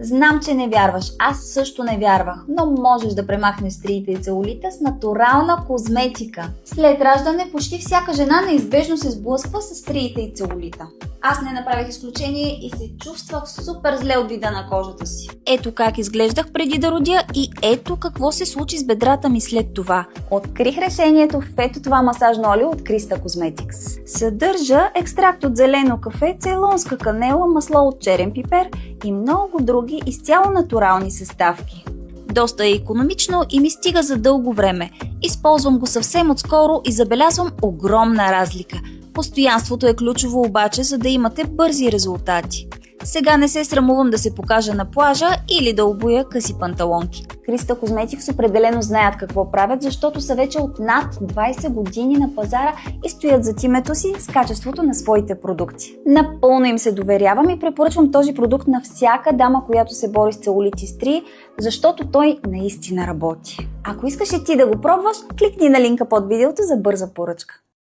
Знам, че не вярваш, аз също не вярвах, но можеш да премахнеш стриите и целулита с натурална козметика. След раждане почти всяка жена неизбежно се сблъсква с стриите и целулита. Аз не направих изключение и се чувствах супер зле от вида на кожата си. Ето как изглеждах преди да родя и ето какво се случи с бедрата ми след това. Открих решението в ето това масажно олио от Krista Cosmetics. Съдържа екстракт от зелено кафе, цейлонска канела, масло от черен пипер и много други изцяло натурални съставки. Доста е икономично и ми стига за дълго време. Използвам го съвсем отскоро и забелязвам огромна разлика. Постоянството е ключово обаче, за да имате бързи резултати. Сега не се срамувам да се покажа на плажа или да обуя къси панталонки. Krista Cosmetics определено знаят какво правят, защото са вече от над 20 години на пазара и стоят зад името си с качеството на своите продукти. Напълно им се доверявам и препоръчвам този продукт на всяка дама, която се бори с целулит и стрии, защото той наистина работи. Ако искаш и ти да го пробваш, кликни на линка под видеото за бърза поръчка.